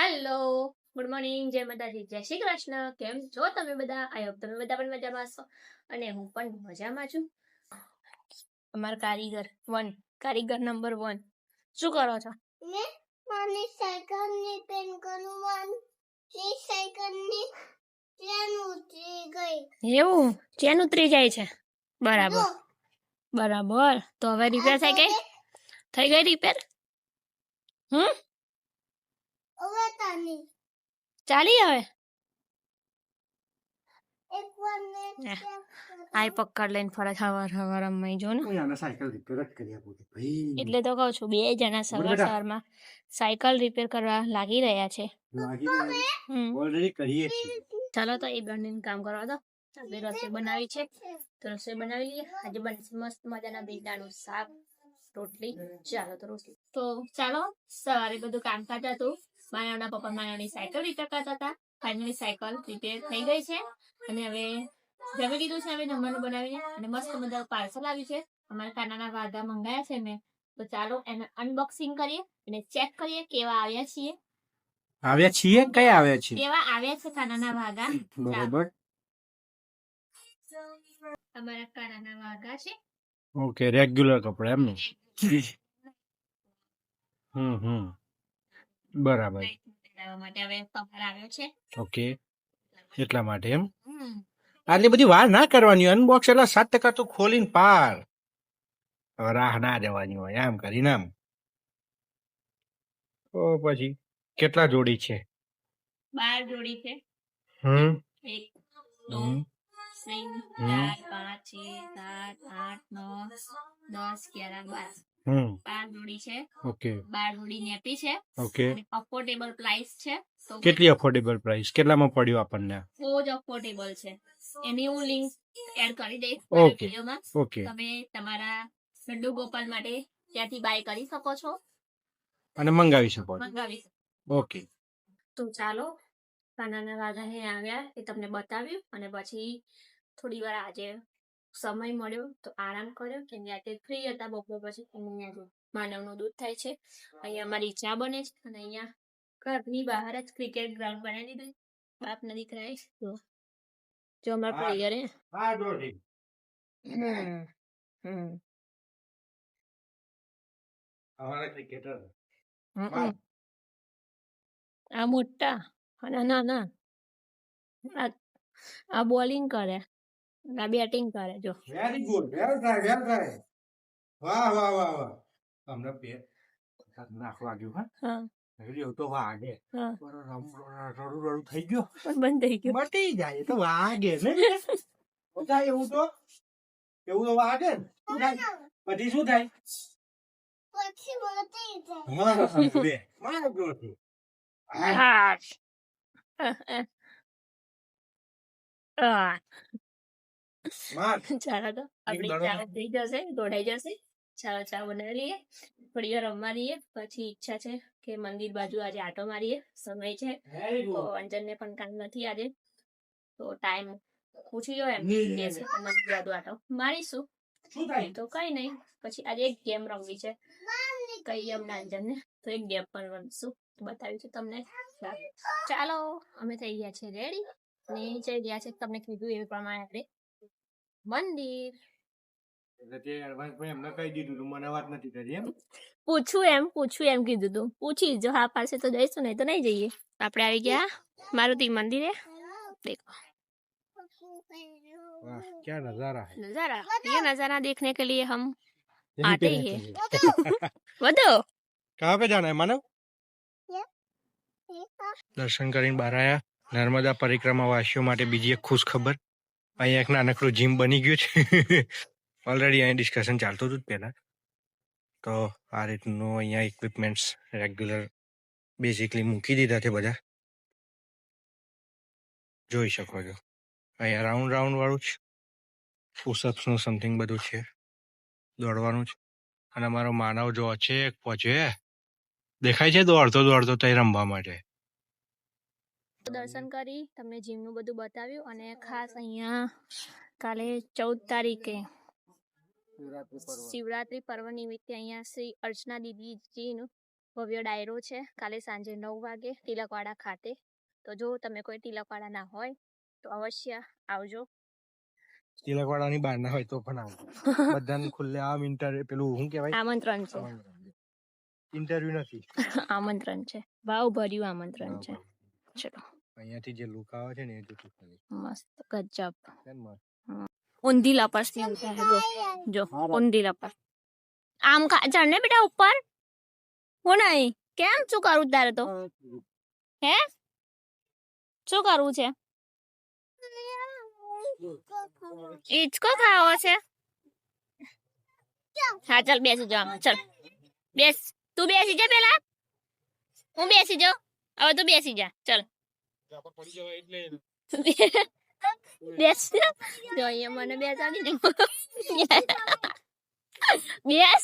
Hello, good morning, જય માતાજી, જય શ્રી કૃષ્ણ. કેમ છો તમે બધા? આઈ હોપ તમે બધા પણ મજામાં હશો અને હું પણ મજામાં છું. અમાર કારીગર નંબર 1 શું કરો છો? મને સાયકલની પેન કરવાનું જે સાયકલની ચેન ઉતરી ગઈ. એવું ચેન ઉતરી જાય છે? બરાબર બરાબર. તો હવે રિપેર થઈ ગઈ? થઈ ગઈ રિપેર? હવે તાની ચાલી હવે? એક વાર ને આઈ પકડ લઈને ફરજ હવાર અમ્માઈ જો ને હું આને સાયકલ રિપેર જ કરી આપું છું ભાઈ. એટલે તો કહું છું 2 જણા સવારમાં સાયકલ રિપેર કરવા લાગી રહ્યા છે. ઓલરેડી કરીએ છીએ. ચાલો તો એ બંનેનું કામ કરવા દો. આપણે રસોઈ બનાવી છે તો રસોઈ બનાવી લઈએ. આજે બનશે મસ્ત મજાના ભીંડાનું શાક, રોટલી. ચાલો સવારે બધું કામકાજ હતું. માયાના પપ્પા માયાની સાયકલ રિપેર કરતા હતા. ફાઇનલી સાયકલ રિપેર થઈ ગઈ છે અને હવે જમી લીધું છે. હવે જમવાનું બનાવીને અને મસ્ત મજાનું પાર્સલ આવ્યું છે. અમારા કાનાના વાઘા મંગાયા છે મેં, તો ચાલો એને અનબોક્સિંગ કરીએ અને ચેક કરીએ કેવા આવ્યા છીએ. કયા આવ્યા છીએ? કેવા આવ્યા છે કાનાના વાઘા. બરોબર. અમારા કાનાના વાઘા છે. ઓકે, રેગ્યુલર કપડા એમ ને? બરાબર. માટે હવે પગાર આવ્યો છે. ઓકે, એટલા માટે એમ. આટલી બધી વાર ના કરવાની. અનબોક્સ એટલે 7% તો ખોલીને પાર. હવે રાહ ના દેવાની હોય આમ કરીને આમ. તો પછી કેટલા જોડી છે? 12 જોડી છે. 1 2 3 4 5 6 7 8 9 10 11 12 12 જોડી છે. ઓકે, 12 જોડી નેપી છે. ઓકે. અને અફોર્ડેબલ પ્રાઇસ છે. તો કેટલી અફોર્ડેબલ પ્રાઇસ? કેટલામાં પડ્યું આપણને? બહુ જ અફોર્ડેબલ છે. એની હું લિંક એડ કરી દઈશ ઓકે, વિડીયોમાં. ઓકે. તમે તમારા લડ્ડુ ગોપાલ માટે ત્યાંથી બાય કરી શકો છો અને મંગાવી શકો છો. મંગાવી. ઓકે, તો ચાલો કાનાના વાઘા હે આવ્યા એ તમને બતાવ્યું અને પછી થોડી વાર આજે સમય મળ્યો તો આરામ કર્યો કે ત્યાં ફ્રી હતા બપોર પછી. અહીંયા માનવનું દૂધ થાય છે, અહીંયા અમારી ચા બને છે અને અહીંયા ઘરની બહાર જ ક્રિકેટ ગ્રાઉન્ડ બનાવી દીધું બાપના દીકરાએ. જો અમારા પ્લેયરે આ મોટા અને નાના આ બોલિંગ કરે, આ બેટિંગ કરે. જો વેરી ગુડ, વેલ ટ્રાય. વાહ વાહ વાહ વાહ. અમને બે નાખવા ગયું. હા, એવું તો વાગે. રડું થઈ ગયો પણ બંધ થઈ ગયો. મટી જાય તો વાગે ને. એવું તો વાગે ને. પછી શું થાય? પછી મોટી જાય. ચાલો તો આપડી ચા થઈ જશે, દોડાઈ જશે. ચાલો ચા બનાવી લઈએ, થોડી વાર રમવા લઈએ. પછી ઈચ્છા છે કે મંદિર બાજુ આજે આટો મારીએ. સમય છે તો અંજનને પણ કામ નથી આજે, તો ટાઈમ પૂછી જો એમ મંદિર બાજુ આટો મારીશું. તો કઈ નહીં, પછી આજે એક ગેમ રમવી છે કઈ એમના અંજનને, તો એક ગેમ પણ રમશું, બતાવ્યું છે તમને. ચાલો અમે થઈ ગયા છે રેડી અને જઈ રહ્યા છે તમને કીધું એ પ્રમાણે આપણે મંદિર. પૂછું એમ કીધું તું. પૂછી જો હા પાડશે તો જઈશું, નહીં તો નહીં જઈએ. આપણે આવી ગયા મારુતિ મંદિરે. देखो क्या नजारा है. नजारा, ये नजारा देखने के लिए हम आते ही हैं. વધો कहाँ पे जाना है मानव? દર્શન કરીને બહાર આયા. નર્મદા પરિક્રમા વાસીઓ માટે બીજી એક ખુશ ખબર. અહીંયા એક નાનકડું જીમ બની ગયું છે. ઓલરેડી અહીં ડિસ્કશન ચાલતું હતું પહેલા. તો આ રીતનું અહીંયા ઇક્વિપમેન્ટ્સ રેગ્યુલર બેઝિકલી મૂકી દીધા છે બધા. જોઈ શકો છો અહીંયા રાઉન્ડ વાળું જ પુશઅપ્સનું સમથિંગ બધું છે, દોડવાનું છે. અને અમારો માનવ જો છે પહોંચે દેખાય છે દોડતો તઈ રમવા માટે. દર્શન કરી તમને જીમનું બધું બતાવ્યું અને ખાસ અહીંયા કાલે 14 તારીખે શિવરાત્રી પર્વ નિમિત્તે અહીંયા શ્રી અર્ચના દીદીજીનું ભવ્ય ડાયરો છે કાલે સાંજે 9 વાગે તિલકવાડા ખાતે. તો જો તમે કોઈ તિલકવાડા ના હોય તો અવશ્ય આવજો. તિલકવાડાની બહાર ના હોય તો પણ આવો. બધાને ખુલ્લે આમ ઇન્ટરવ્યુ પેલું શું કહેવાય આમંત્રણ છે. ઇન્ટરવ્યુ નથી, આમંત્રણ છે, ભાવ ભર્યું આમંત્રણ છે. ચલો અહીંયાથી જે લુક આવે છે ને એ જોતું ખાલી મસ્ત ગજબ. કેમ મસ્ત. ઊંધી લપસ ની જો ઊંધી લપસ. આમ ચડ ને બેટા ઉપર. હું નહીં કેમ શું કરું તારે તો હે શું કરવું છે? ઈચકો ખાવો છે? હા ચાલ બેસી જાઓ ચાલ બેસ. તું બેસી જા પેલા. હું બેસી જાઉં હવે તું બેસી જા ચાલ. બેસ જો અહીંયા મને બેસાડી દે. બેસ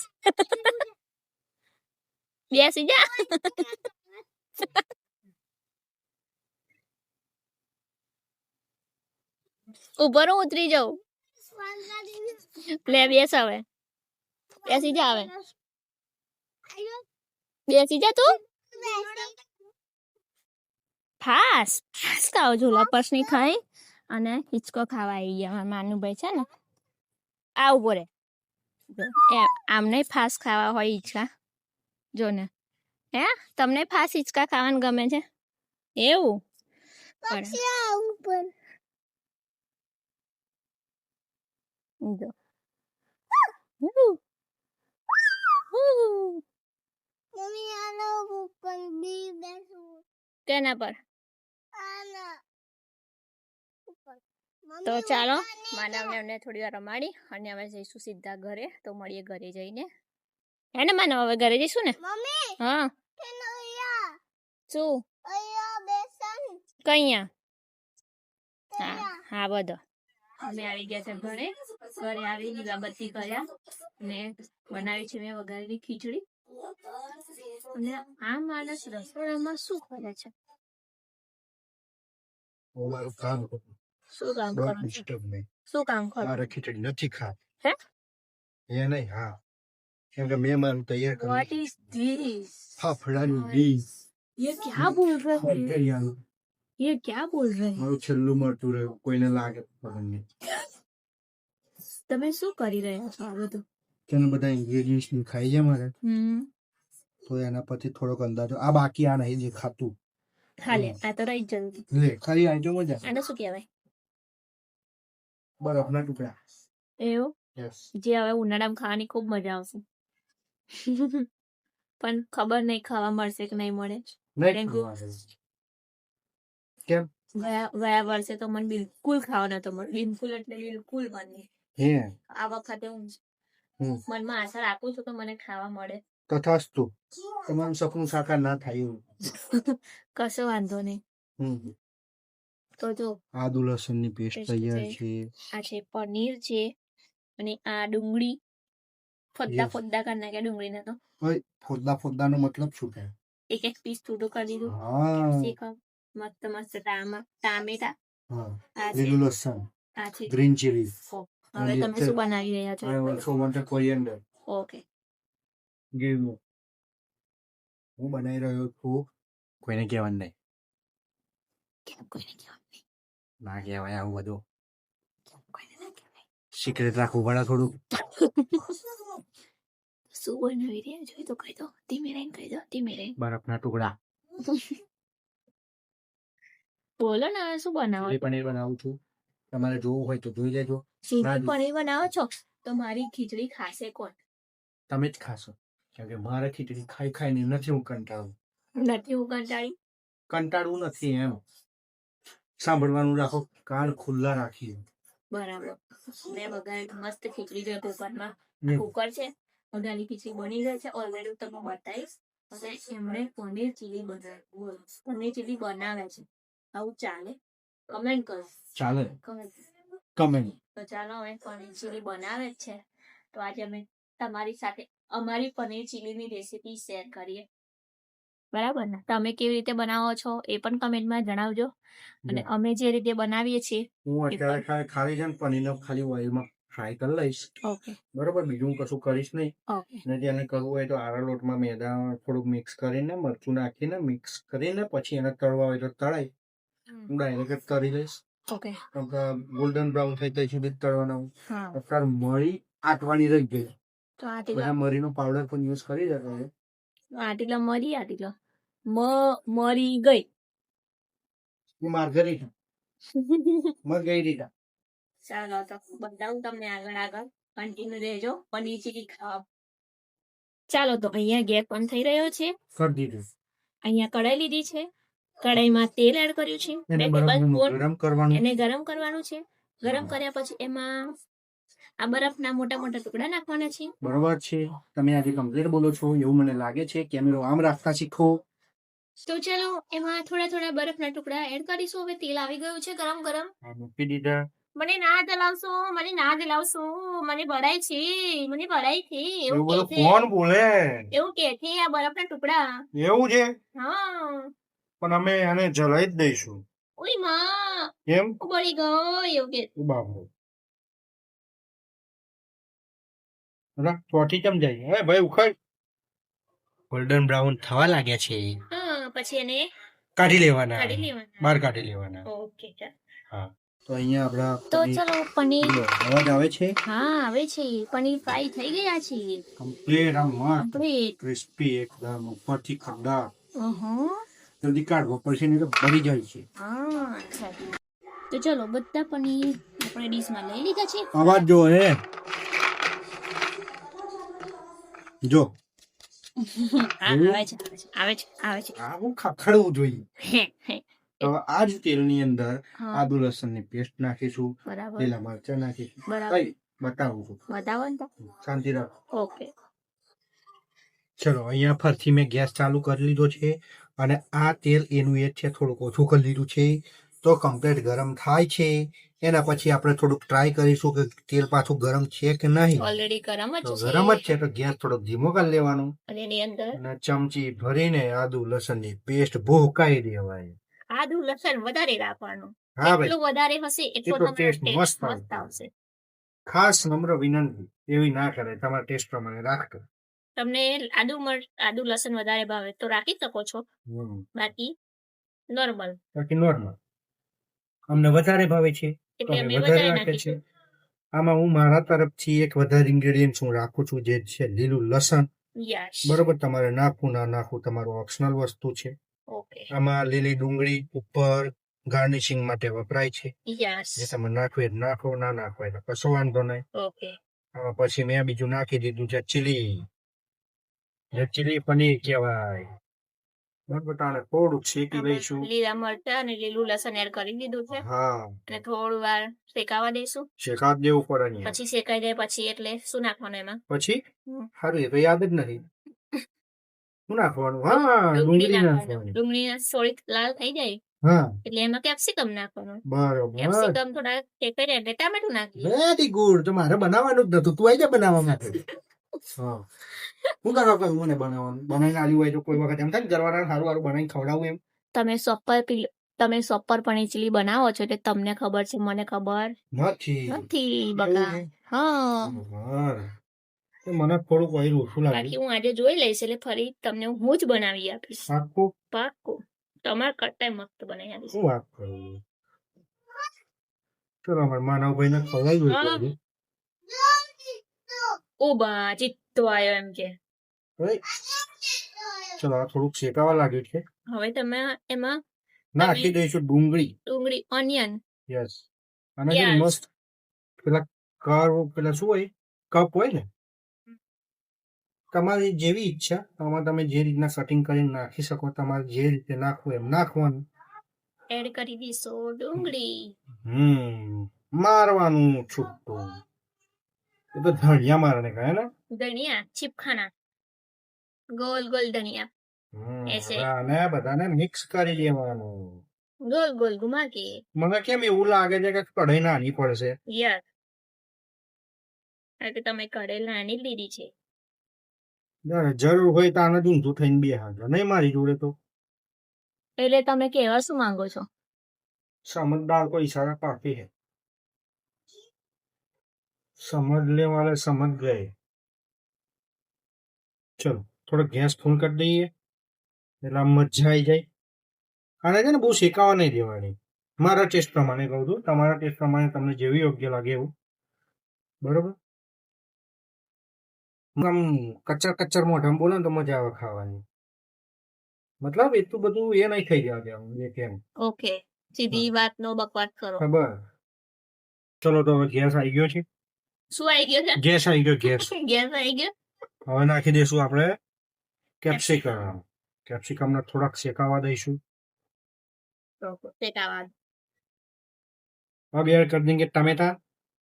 બેસી જા. ઉપર હું ઉતરી જાઉં. લે બેસ હવે બેસી જા હવે બેસી જા તું. ફાસ ફાસ ખાવ છો લપસ ની ખાઈ અને હિચકો ખાવા આવી ગયા માનુભાઈ છે ને. આ ઉભો રે આમ નહીં ફાસ ખાવા હોય હિચકા જો ને. હે તમને ફાસ હિચકા ખાવાનું ગમે છે એવું? જો મમ્મી આનો ઉપર બી બેસું કેના પર? આના ઉપર. તો ચાલો માનવને અમને થોડી વાર રમાડી અને અમે જઈશું સીધા ઘરે. તો મળીએ ઘરે જઈને હે ને માનવ. હવે ઘરે જઈશું ને. મમ્મી હા કેનો યા શું અયા બેસન કઈયા? હા હા બધો અમે આવી ગયા છે ઘરે. ઘરે આવી દીવાબત્તી કર્યા ને બનાવી છે મેં વઘારેલી ખીચડી. અને આ માણસ રસોડામાં શું કરે છે? મારું કામ શું કામ કરો છો? ડિસ્ટર્બ નહીં. શું કામ કરો? મારે ખીચડી નથી ખા. હે એ નહીં હા કેમ કે મેં મારું તૈયાર કર્યું. What is this? ફાફડાની ડીશ. ये क्या बोल रहे हैं? ये क्या बोल रहे हैं? મારું છેલ્લું મળતું રહ્યું કોઈને લાગે ખબર નહીં. તમે શું કરી રહ્યા છો આ બધું? કેમ બધા ઇન્ગ્રેડિયન્ટ્સ ની ખાઈ જાય મારે તો એના પરથી થોડોક અંદાજો. આ બાકી આ નહીં દેખાતું. હાલે આ તો રહી જલ્દી. લે ખાલી આજો મજા. આને શું કહેવાય? બરફના ટુકડા. એવું યસ. જે હવે ઉનાળામાં ખાવાની ખૂબ મજા આવશે. પણ ખબર નહીં ખાવા મળશે કે નહીં મળે. નહીં ખાવાનું. કેમ? ગયા વર્ષે તો મને બિલકુલ ખાવા નતો મળ્યો. બિલકુલ એટલે બિલકુલ મને. હે આ વખતે હું મનમાં આશા રાખું છું કે મને ખાવા મળે. તથાસ્તુ. તમારું સપનું સાકાર ના થાય એવું. કશો વાંધો નહીં. તો જો આદુ લસણની પેસ્ટ તૈયાર છે. આ છે પનીર છે અને આ ડુંગળી ફોદ્દા ફોદ્દા કરી નાખ્યા ડુંગળીને. તો ફોદ્દા ફોદ્દાનો મતલબ શું થાય? એક એક પીસ ટૂટું કરી દીધું. હા મસ્ત મસ્ત ટામેટા. હા આ છે લીલું લસણ, આ છે ગ્રીન ચીલી. હવે તમે શું બનાવી રહ્યા છો? I also want a coriander. Okay Give me. હું બનાવી રહ્યો છું. કોઈને કહેવાનું નહીં. કેમ કોઈને કહેવાનું નહીં? ના કહેવાય આવું બધું. કોઈને ના કહેવાય. સિક્રેટ રાખવું પડે થોડું. શું બનાવી રહ્યા છો એ તો કહી દો. ધીમે રહીને કહી દો. ધીમે રહીને બરફના ટુકડા. બોલો ને હવે શું બનાવો? ચીલી પનીર બનાવું છું. તમારે જોવું હોય તો જોઈ લેજો. ચીલી પનીર બનાવો છો તો મારી ખીચડી ખાશે કોણ? તમે જ ખાશો કેમ કે મારે ખીચડી ખાઈ ખાઈને નથી હું કંટાળું. નથી હું કંટાળી. કંટાળવું નથી એમ. સાંભળવાનું રાખો. કાન ખુલ્લા રાખીએ. બરાબર. મેં વઘારેલી મસ્ત ખીચડી છે કુકરમાં. કુકર છે વઘારેલી ખીચડી બની ગઈ છે ઓલરેડી. તમને બતાવીશ. અને એમણે પનીર ચીલી બનાવી. પનીર ચીલી બનાવે છે. આવું ચાલે? કમેન્ટ કરો. ચાલે કમેન્ટ. તો ચાલો હવે પનીર ચીલી બનાવે જ છે તો આજે અમે તમારી સાથે અમારી પનીર ચીલીની રેસીપી શેર કરીએ. બરાબર ને? તમે કેવી રીતે બનાવો છો એ પણ કમેન્ટમાં જણાવજો. અને અમે જે રીતે બનાવીએ છીએ હું અત્યારે ખાલી છે ને પનીરને ખાલી ઓઇલમાં ફ્રાય કરી લઈશ. ઓકે બરોબર, બીજું હું કશું કરીશ નહીં. ઓકે ને જેને કરવું હોય તો આરા લોટમાં મેદા થોડુંક મિક્સ કરીને મરચું નાખીને મિક્સ કરીને પછી એને તળવા હોય તો તળાય. હું ડાયરેક્ટ તળી લઈશ. ઓકે ગોલ્ડન બ્રાઉન થઈ ત્યાં સુધી જ તળવાના. હા અત્યારે મરી આટવાની રહી ગઈ. તો આટીલો બધા મરીનો પાવડર પણ યુઝ કરી શકે છે. આટીલો મરી આટીલો મરી ગઈ એ માર્ગરીટા મરગરીટા. ચાલો તો બતાવું તમને આગળ કન્ટિન્યુ રહેજો પનીર ચીલી ખાવા. ચાલો તો અહીંયા ગેસ પણ થઈ રહ્યો છે. કરી દીધું. અહીંયા કઢાઈ લીધી છે. કઢાઈમાં તેલ એડ કર્યું છે. એને 2 બરાબર tablespoon ગરમ કરવાનું. એને ગરમ કરવાનું છે. ગરમ કર્યા પછી એમાં આ બરફના મોટા મોટા ટુકડા નાખવાના છે. બરોબર છે. તમે આજે કમ્પ્લીટ બોલો છો એવું મને લાગે છે. કેમેરો આમ રાખતા શીખો. તો ચાલો એમાં થોડા થોડા બરફના ટુકડા એડ કરીશું. હવે તેલ આવી ગયું છે ગરમ ગરમ. મૂકી દીધા. મને ના જલાવશો મને ભરાય છે એવું બધું કોણ બોલે? એવું કે છે આ બરફના ટુકડા. એવું છે, હા પણ અમે આને જલાઈ જ દઈશું. ઓય માં કેમ? હું બળી ગયો એવું કે. બાપરે. ચોથી ચમ જાય. હે ભાઈ ઉખાડ. ગોલ્ડન બ્રાઉન થવા લાગ્યા છે. હા પછી એને કાઢી લેવાના. કાઢી લેવાના. બહાર કાઢી લેવાના. ઓકે ચાલ. હા. તો અહીંયા આપડા તો ચલો પનીર. અવાજ આવે છે. હા આવે છે. પનીર ફ્રાય થઈ ગયા છે. કમ્પ્લીટ આમ મસ્ત કમ્પ્લીટ. ક્રિસ્પી એકદમ ઉપરથી ખરડા. અહં. જલ્દી કાઢવો પડશે નહીં તો બળી જાય છે. હા અચ્છા. તો ચલો બધા પનીર આપણે ડીશમાં લઈ લીધા છે. અવાજ જો હે જો આવે છે આ હું ખખડવું જોઈએ. હે, હે. તો આ જ તેલની અંદર હા. આદુ લસણની પેસ્ટ નાખીશું. બરાબર લીલા મરચા નાખીશું. બરાબર કઈ બતાવું છું. બતાવો ને તો. શાંતિ રાખો. ઓકે ચલો અહીંયા ફરથી મેં ગેસ ચાલુ કરી લીધો છે અને આ તેલ એનું એ જ છે. થોડુંક ઓછું કરી લીધું છે તો કમ્પ્લીટ ગરમ થાય છે. એના પછી આપણે થોડુંક ટ્રાય કરીશું કે તેલ પાછું ગરમ છે કે નહીં. ઓલરેડી ગરમ જ તો છે. ગરમ જ છે તો ગેસ થોડોક ધીમો કરી લેવાનો અને એની અંદર અને ચમચી ભરીને આદુ લસણની પેસ્ટ ભૂકાઈ દેવાય. આદુ લસણ વધારે રાખવાનું. હા ભાઈ, એટલું વધારે હશે એટલો એટલો તમારો ટેસ્ટ ટેસ્ટ મસ્ત મસ્ત આવશે. ખાસ નમ્ર વિનંતી એવી ના કરે, તમારા ટેસ્ટ પ્રમાણે રાખતો. તમને આદુ લસણ વધારે ભાવે તો રાખી શકો છો. બાકી નોર્મલ. બાકી નોર્મલ. અમને વધારે ભાવે છે તો એટલે અમે અમે વધારે વધારે રાખે છે. નાખીશું. આમાં હું મારા તરફથી એક વધારે ઇન્ગ્રેડિયન્ટ હું રાખું છું જે છે લીલું લસણ. યસ બરોબર, તમારે નાખવું ના નાખવું તમારું ઓપ્શનલ વસ્તુ છે. ઓકે આમાં લીલી ડુંગળી ઉપર ગાર્નિશિંગ માટે વપરાય છે. યસ જે તમે નાખવું એ નાખો, ના નાખો એટલે કશો વાંધો નહીં. ઓકે આમાં પછી મેં બીજું નાખી દીધું છે ચીલી. જે ચીલી પનીર કહેવાય. બરોબર, તાને થોડુંક શેકી લઈશું. લીલા મરચા અને લીલું લસણ એડ કરી દીધું છે હા, અને થોડું વાર શેકાવા દઈશું. શેકા જ દેવું પડે અહીંયા. પછી શેકાઈ જાય પછી એટલે શું નાખવાનું એમાં? પછી હમ. સારું એ તો યાદ જ નથી. શું નાખવાનું? હા, ડુંગળી નાખવાની. ડુંગળી થોડીક લાલ થઈ જાય હા, એટલે એમાં કેપ્સિકમ નાખવાનું. બરોબર. કેપ્સિકમ થોડા શેકાઈ જાય એટલે ટામેટું નાખીએ. Very good. તો મારે બનાવવાનું જ નતું, તું આવી જા બનાવવા માટે. હા, હું કરવા કહું મને બનાવવાનું? બનાવીને આલ્યું હોય તો કોઈ વખત એમ થાય ને ઘરવાળાને સારું સારું બનાવીને ખવડાવું એમ. તમે સોપર પનીર ચીલી બનાવો છો એટલે તમને ખબર છે, મને ખબર નથી. નથી બકા. હા બરાબર. તો મને થોડુંક ઓઇલ ઓછું લાગ્યું. બાકી હું આજે જોઈ લઈશ એટલે ફરી તમને હું જ બનાવી આપીશ. પાક્કું? પાક્કું. તમારા કરતા મસ્ત બનાવી આપીશ. શું વાત કરું? ચલો અમારા માનવ ભાઈને ખવડાવી હા. દઉં. ઉબા ચિત્તો આવ્યો એમ કે. ચલો આ થોડુંક શેકાવા લાગ્યું છે. હવે તમે એમાં નાખી દઈશું ડુંગળી. ડુંગળી ઓનિયન. યસ. અને Yes. જે મસ્ત પેલા શું હોય, કપ હોય ને, તમારી જેવી ઈચ્છા આમાં તમે જે રીતના કટિંગ કરીને નાખી શકો. તમારે જે રીતે નાખવું એમ નાખવાનું. એડ કરી દઈશું ડુંગળી. મારવાનું છૂટું. એ તો ધનિયા મારને કહે ને. ધનિયા ચીપખાના ગોલ ગોલ ધનિયા એસે. અને બધાને મિક્સ કરી દેવાનું. ગોલ ગોલ ઘુમા કે. મને કેમ એવું લાગે છે કે કઢાઈ નાની પડશે. યસ એટલે તમે કઢાઈ નાની લીધી છે. જરૂર હોય તો આને ઊંધું થઈને બે હાજર નહીં મારી જોડે તો. એટલે તમે કહેવા શું માંગો છો? સમજદાર કોઈ ઈશારા કાફી હે. समझने वाले समझ गए. ચલો થોડો ગેસ ફૂલ કરી દઈએ એટલે આમ મજા આવી જાય. આને છે ને બહુ શેકાવા નહીં દેવાની. મારા ટેસ્ટ પ્રમાણે કહું છું, તમારા ટેસ્ટ પ્રમાણે તમને જેવી યોગ્ય લાગે એવું. બરોબર. આમ કચ્ચર કચ્ચર મોઢામાં બોલે ને તો મજા આવે ખાવાની. મતલબ એટલું બધું એ નહીં થઈ જવા દેવાનું એ કેમ. ઓકે, સીધી વાતનો બકવાસ કરો. ખબર. ચલો તો હવે ગેસ આવી ગયો છે. શું આવી ગયો છે? ગેસ આવી ગયો ગેસ. ગેસ આવી ગયો. હવે નાખી દઈશું આપણે કેપ્સિકમ. કેપ્સિકમને થોડાક શેકાવા દઈશું. શેકાવા. હવે એડ કરી દેંગે ટમેટા.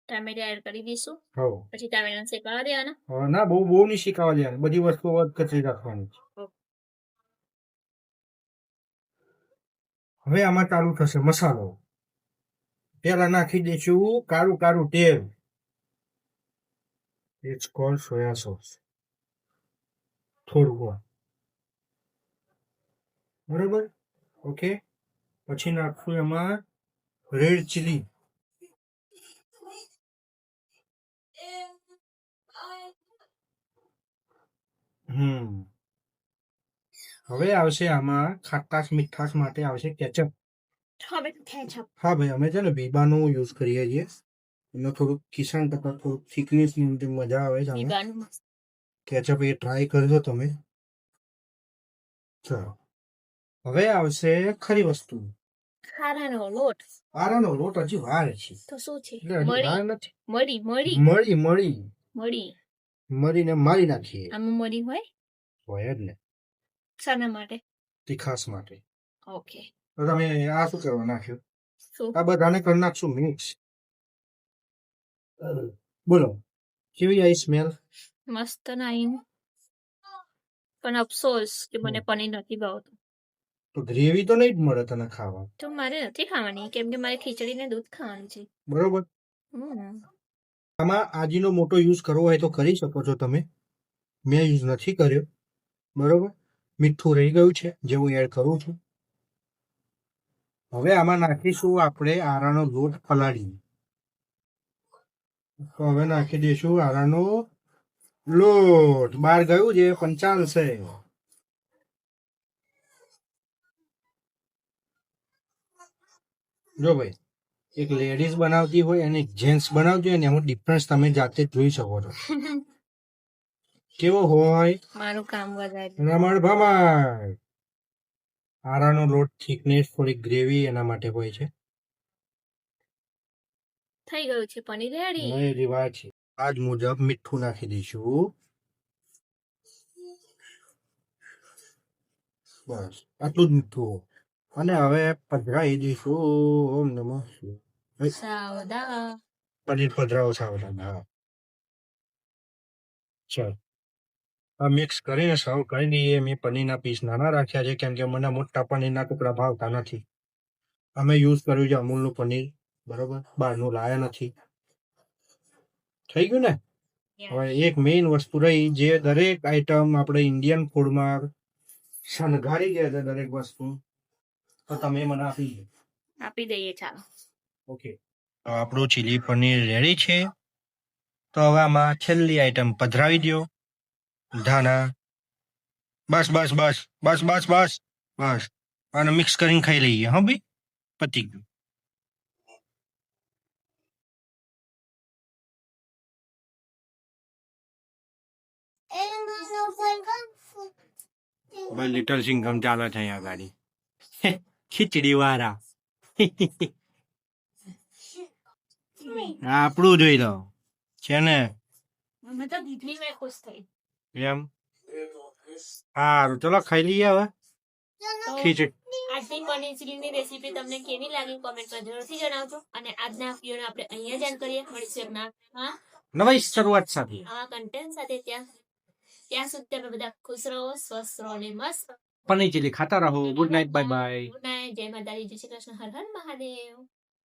ટામેટા એડ કરી દઈશું. હો. પછી ટામેટા શેકાવા દેવાના. હવે ના બહુ બહુ નહીં શેકાવા દેવાની, બધી વસ્તુ કચરી રાખવાની. હવે આમાં ચાલુ થશે મસાલો. પેલા નાખી દઈશું કાળું કાળું તેલ. It's called soya sauce. થોડું બરોબર. ઓકે. પછી નાખશું એમાં રેડ ચીલી. હવે આવશે આમાં ખાટાશ મીઠાશ માટે આવશે કેચઅપ. હા ભાઈ, અમે છે ને બીબાનું યુઝ કરીએ છીએ. એમાં થોડુંક કિસાન કરતા થોડુંક થિકનેસ ની મજા આવે છે. કેચઅપ એ ટ્રાય કરજો તમે. ચાલો હવે આવશે ખરી વસ્તુ. આરાનો લોટ. આરાનો લોટ હજી વાર છે. તો શું છે? વાર નથી. મળી મળીને મારી નાખીએ. આમાં મળી હોય જ ને. શાના માટે? તીખાસ માટે. ઓકે. તો તમે આ શું કરવા નાખ્યું? શું? આ બધાને કરી નાખશું મિક્સ. બોલો કેવી આવી સ્મેલ? મસ્ત નાઈન. પણ અફસોસ કે મને પનીર નથી ભાવતું. તો ગ્રેવી તો નહીં જ મળે તને ખાવા. તો મારે નથી ખાવાની, કેમ કે મારે ખીચડી ને દૂધ ખાવાનું છે. બરોબર. આમાં આજીનો મોટો યુઝ કરવો હોય તો કરી શકો છો તમે. મેં યુઝ નથી કર્યો. બરોબર. મીઠું રહી ગયું છે જે હું એડ કરું છું. હવે આમાં નાખીશું આપણે આરાનો લોટ પલાળી. તો હવે નાખી દઈશું આરાનો લોટ. બહાર ગયું છે પણ ચાલશે. જો ભાઈ, એક લેડીઝ બનાવતી હોય અને એક જેન્ટ્સ બનાવતી હોય ને એમાં ડિફરન્સ તમે જાતે જોઈ શકો છો. કેવો હોય? મારું કામ વધારે. રમણ ભમણ. આરાનો લોટ થિકનેસ થોડી ગ્રેવી એના માટે હોય છે. થઈ ગયું છે પનીર રેડી. નહીં રિવાજ છે. આજ મુજબ મીઠું નાખી દઈશું. બસ આટલું જ મીઠું. અને હવે પધરાવી દઈશું. ઓમ નમઃ શિવાય. સાવધાન. પનીર પધરાવો સાવધાન. હા ચાલ આ મિક્સ કરીને સર્વ કરી દઈએ. મેં પનીરના પીસ નાના રાખ્યા છે કેમ કે મને મોટા પનીરના ટુકડા ભાવતા નથી. અમે યુઝ કર્યું છે અમૂલનું પનીર. બરોબર. બહારનું લાયા નથી. થઈ ગયું ને. હવે એક મેઇન વસ્તુ રહી જે દરેક આઈટમ આપણે ઇન્ડિયન ફૂડમાં શણગારી ગયા છે દરેક વસ્તુ. તો તમે મને આપી દઈએ. ચાલો. ઓકે. આપણું ચીલી પનીર રેડી છે. તો હવે આમાં છેલ્લી આઈટમ પધરાવી દો. ધાણા. બસ બસ બસ બસ બસ બસ બસ. અને મિક્સ કરીને ખાઈ લઈએ. હા ભાઈ, પતી ગયું. ભાઈ લિટલ સિંગમ ચાલે છે અહીંયા ગાડી. ખીચડી વાળા. આપણું જોઈ લો છે ને. અમે તો દીકરીમાં ખુશ થઈ. એમ સારું ચલો ખાઈ લઈએ હવે. ખીચડી. આજની પનીર ચીલીની રેસીપી તમને કેવી લાગી કોમેન્ટમાં જરૂરથી જણાવજો. અને આજના વિડીયોને આપણે અહીંયા જ એન્ડ કરીએ. મળીશું નવી શરૂઆત સાથે આવા કન્ટેન્ટ સાથે. ત્યાં સુધી તમે બધા ખુશ રહો, સ્વસ્થ રહો અને મસ્ત પનીર ચીલી ખાતા રહો. Good night, bye bye. Good night. જય માતાજી, જય શ્રી કૃષ્ણ, હર હર મહાદેવ.